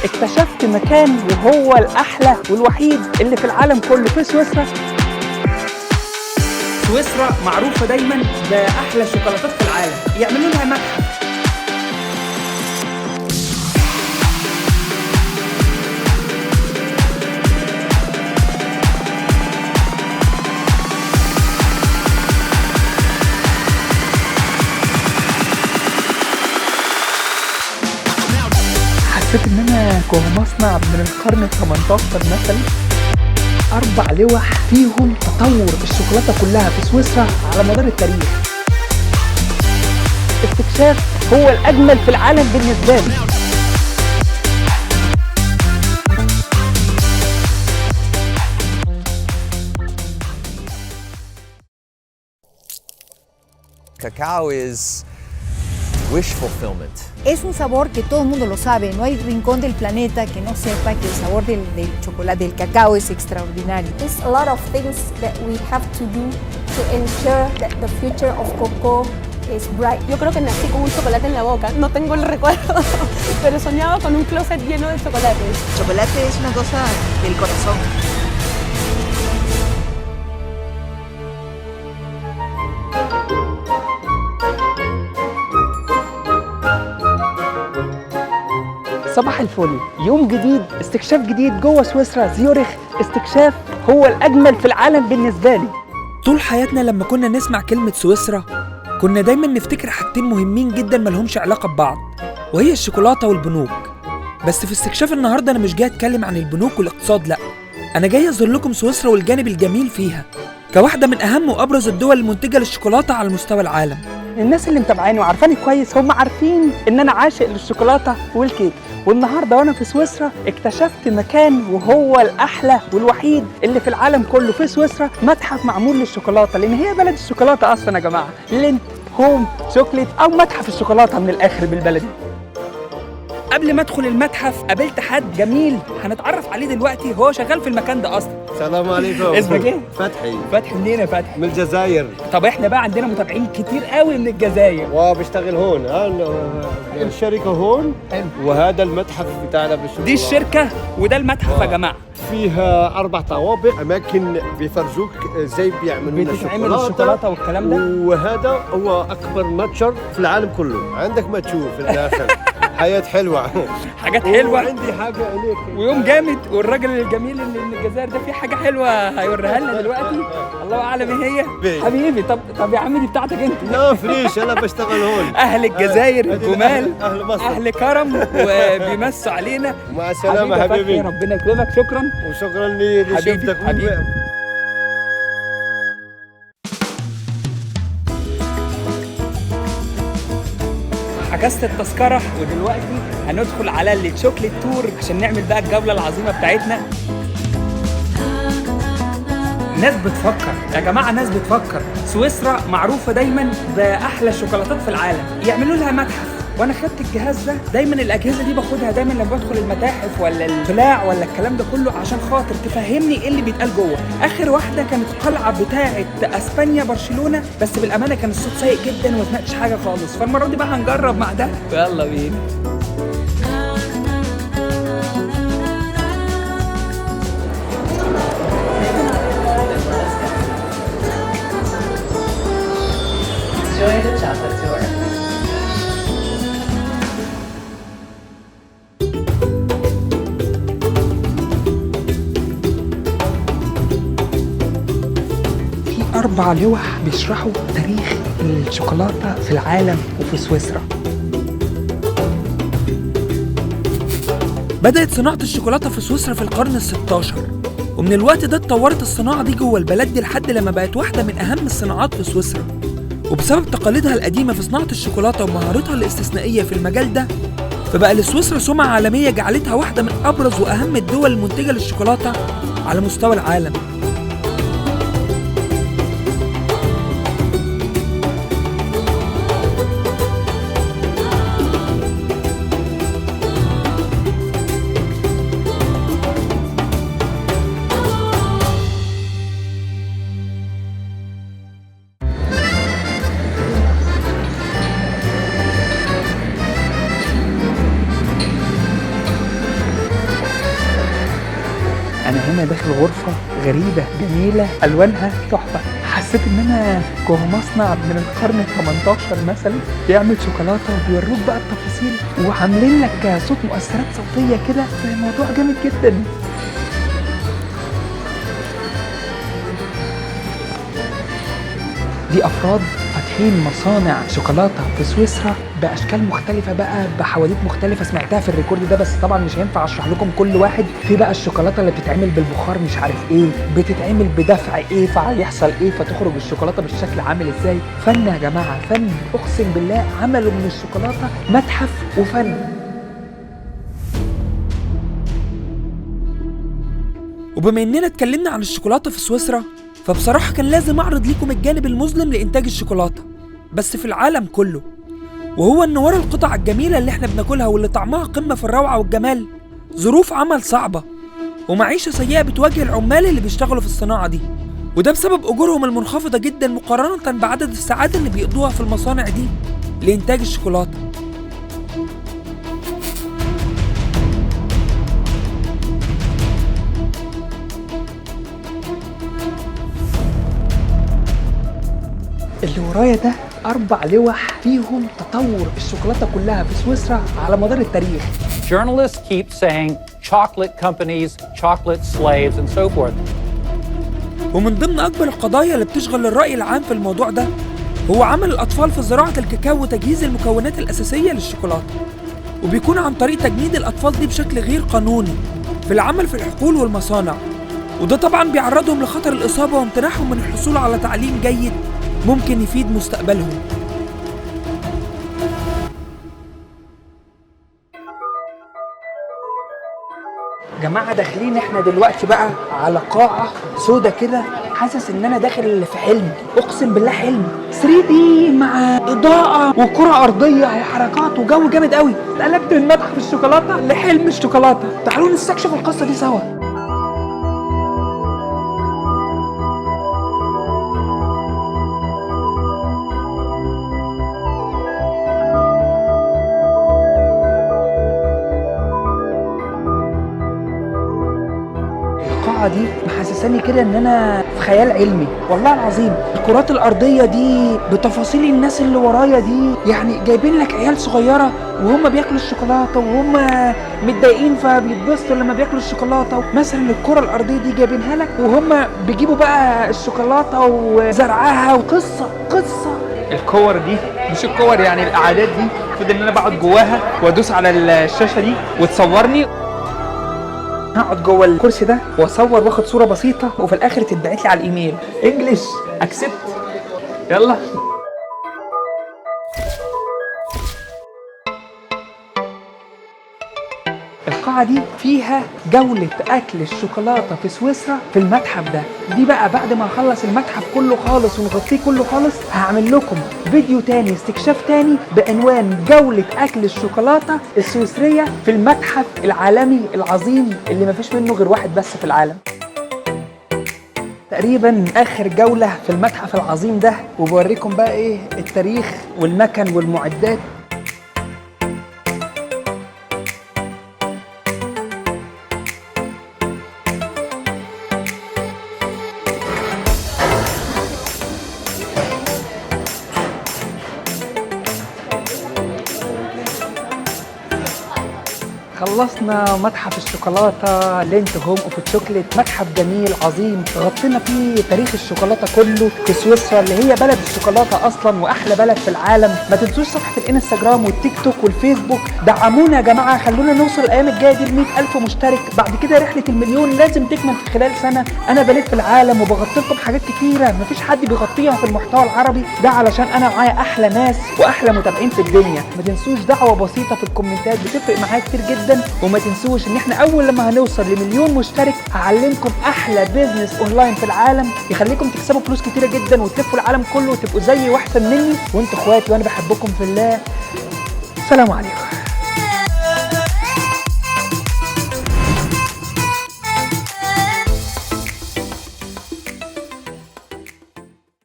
اكتشفت مكان وهو الأحلى والوحيد اللي في العالم كله في سويسرا. سويسرا معروفة دايما بأحلى شوكولاتات في العالم، يعملوا لها متحف. حسيت ان انا جوه مصنع من القرن ال 18 مثلا. 4 لوح فيهم تطور الشوكولاته كلها في سويسرا على مدار التاريخ. استكشاف هو الاجمل في العالم بالنسبه لي. Cacao is wish fulfillment. Es un sabor que todo el mundo lo sabe, no hay rincón del planeta que no sepa que el sabor del chocolate, del cacao es extraordinario. There's a lot of things that we have to do to ensure that the future of cocoa is bright. Yo creo que nací con un chocolate en la boca, no tengo el recuerdo, pero soñaba con un closet lleno de chocolates. El chocolate es una cosa del corazón. صباح الفل، يوم جديد، استكشاف جديد جوه سويسرا، زيورخ. استكشاف هو الأجمل في العالم بالنسبة لي. طول حياتنا لما كنا نسمع كلمة سويسرا كنا دايما نفتكر حاجتين مهمين جدا ملهمش علاقة ببعض، وهي الشوكولاتة والبنوك. بس في استكشاف النهاردة أنا مش جاي أتكلم عن البنوك والاقتصاد، لأ، أنا جاي أظهر لكم سويسرا والجانب الجميل فيها كواحدة من أهم وأبرز الدول المنتجة للشوكولاتة على مستوى العالم. الناس اللي متابعاني وعارفاني كويس هم عارفين إن أنا عاشق للشوكولاتة والكيك، والنهارده وانا في سويسرا اكتشفت مكان وهو الاحلى والوحيد اللي في العالم كله في سويسرا، متحف معمول للشوكولاته، لان هي بلد الشوكولاته اصلا يا جماعه. لينت هوم شوكليت او متحف الشوكولاته من الاخر بالبلدي. قبل ما ادخل المتحف قابلت حد جميل هنتعرف عليه دلوقتي، هو شغال في المكان ده اصلا. السلام عليكم. اسمك ايه؟ فتحي. فتحي منين يا فتحي؟ من الجزائر. طب احنا بقى عندنا متابعين كتير قوي من الجزائر. وبشتغل هون. الشركة هون. حلو. وهذا المتحف بتاعنا بالشوكولاتة. دي الشركة وده المتحف يا جماعة. فيها 4 طوابق، أماكن بيفرجوك ازاي بيعملون بتتعمل الشوكولاتة والكلام ده. وهذا هو أكبر متجر في العالم كله، عندك ما تشوف في الآخر. حياة حلوة. حاجات حلوة. عندي حاجة إليك. ويوم جامد، والراجل الجميل اللي من الجزائر ده في حاجة حلوة هيوريها لنا دلوقتي، الله أعلم إيه هي. حبيبي طب يا عم دي بتاعتك أنت. لا فريش، أنا بشتغل هون. أهل الجزائر جمال، أهل مصر، أهل كرم وبيمسوا علينا. مع السلامة حبيبي. ربنا يكرمك، شكرا. وشكرا لشفتك. حبيبي. حجزت التذكرة ودلوقتي هندخل على الشوكليت تور عشان نعمل بقى الجولة العظيمة بتاعتنا. ناس بتفكر يا جماعة، ناس بتفكر. سويسرا معروفة دايما بأحلى الشوكولاتات في العالم، يعملوا لها متحف. وانا خدت الجهاز ده، دايما الاجهزه دي باخدها دايما لما بدخل المتاحف ولا القلاع ولا الكلام ده كله، عشان خاطر تفهمني ايه اللي بيتقال جوه. اخر واحده كانت قلعه بتاعه اسبانيا برشلونه، بس بالامانه كان الصوت سيء جدا وما سمعتش حاجه خالص، فالمره دي بقى هنجرب مع ده. يلا بينا. Enjoy the chocolate tour. في 4 لوح بيشرحوا تاريخ الشوكولاتة في العالم وفي سويسرا. بدأت صناعة الشوكولاتة في سويسرا في القرن ال16، ومن الوقت ده اتطورت الصناعة دي جوه البلد دي لحد لما بقت واحدة من أهم الصناعات في سويسرا. وبسبب تقاليدها القديمة في صناعة الشوكولاتة ومهارتها الاستثنائية في المجال ده، فبقى لسويسرا سمعة عالمية جعلتها واحدة من أبرز وأهم الدول المنتجة للشوكولاتة على مستوى العالم. انا هنا داخل غرفه غريبه جميله الوانها تحفه. حسيت ان انا جوه مصنع من القرن ال18 مثلا بيعمل شوكولاته وبيوروك بقى التفاصيل وعاملين لك صوت مؤثرات صوتيه كده. الموضوع جامد جدا. دي افراد فاتحين مصانع شوكولاته في سويسرا باشكال مختلفه بقى بحواديت مختلفه سمعتها في الريكورد ده، بس طبعا مش هينفع اشرح لكم كل واحد. في بقى الشوكولاته اللي بتتعمل بالبخار مش عارف ايه، بتتعمل بدفع ايه فهيحصل ايه فتخرج الشوكولاته بالشكل عامل ازاي. فن يا جماعه، فن اقسم بالله. عملوا من الشوكولاته متحف وفن. وبما اننا اتكلمنا عن الشوكولاته في سويسرا، فبصراحة كان لازم أعرض لكم الجانب المظلم لإنتاج الشوكولاتة بس في العالم كله، وهو إن ورا القطع الجميلة اللي إحنا بناكلها واللي طعمها قمة في الروعة والجمال ظروف عمل صعبة ومعيشة سيئة بتواجه العمال اللي بيشتغلوا في الصناعة دي، وده بسبب أجورهم المنخفضة جدا مقارنة بعدد الساعات اللي بيقضوها في المصانع دي لإنتاج الشوكولاتة. اللي ورايا ده 4 لوح فيهم تطور الشوكولاتة كلها في سويسرا على مدار التاريخ. Journalists keep saying chocolate companies, chocolate slaves and so forth. ومن ضمن أكبر القضايا اللي بتشغل الرأي العام في الموضوع ده هو عمل الأطفال في زراعة الكاكاو وتجهيز المكونات الأساسية للشوكولاتة، وبيكون عن طريق تجنيد الأطفال دي بشكل غير قانوني في العمل في الحقول والمصانع، وده طبعا بيعرضهم لخطر الإصابة وامتناعهم من الحصول على تعليم جيد ممكن يفيد مستقبلهم. جماعة داخلين احنا دلوقتي بقى على قاعة سودا كده، حاسس ان انا داخل في حلم، اقسم بالله حلم 3D مع اضاءة وكرة ارضية وحركات وجو جامد قوي. اتقلبت من متحف الشوكولاتة لحلم الشوكولاتة. تعالوا نستكشف القصة دي سوا. القاعة دي محسساني كده ان انا في خيال علمي والله العظيم. الكرات الارضية دي بتفاصيل الناس اللي ورايا دي، يعني جايبين لك عيال صغيرة وهم بياكلوا الشوكولاتة وهم متضايقين فبيتبسطوا لما بياكلوا الشوكولاتة. مثلا الكرة الارضية دي جايبينها لك وهم بيجيبوا بقى الشوكولاتة وزرعها وقصة الكور دي مش الكور يعني الاعداد دي المفروض ان انا بقعد جواها وادوس على الشاشة دي وتصورني. هقعد جوه الكرسي ده واصور واخد صوره بسيطه وفي الاخر تتبعت لي على الايميل انجلش اكسبت. يلا القاعة دي فيها جولة أكل الشوكولاتة في سويسرا في المتحف ده. دي بقى بعد ما أخلص المتحف كله خالص ونغطيه كله خالص هعمل لكم فيديو تاني استكشاف تاني بعنوان جولة أكل الشوكولاتة السويسرية في المتحف العالمي العظيم اللي مفيش منه غير واحد بس في العالم. تقريبا آخر جولة في المتحف العظيم ده، وبوريكم بقى إيه التاريخ والمكن والمعدات. خلصنا متحف الشوكولاتة لينت هوم اوف تشوكليت، متحف جميل عظيم غطينا فيه تاريخ الشوكولاتة كله في سويسرا اللي هي بلد الشوكولاتة اصلا واحلى بلد في العالم. ما تنسوش صفحة الانستجرام والتيك توك والفيسبوك، دعمونا يا جماعة، خلونا نوصل الايام الجاية دي ل100,000 مشترك. بعد كده رحلة المليون لازم تكمل في خلال سنة. انا بلف في العالم وبغطي لكم حاجات كتيرة مفيش حد بيغطيها في المحتوى العربي ده، علشان انا معايا احلى ناس واحلى متابعين في الدنيا. ما تنسوش دعوة بسيطة في الكومنتات بتفرق معايا كتير جدا، وما تنسوش ان احنا اول لما هنوصل ل1,000,000 مشترك هعلمكم احلى بيزنس اونلاين في العالم يخليكم تكسبوا فلوس كتيره جدا وتلفوا العالم كله وتبقوا زيي واحسن مني، وانتوا اخواتي وانا بحبكم في الله. سلام عليكم.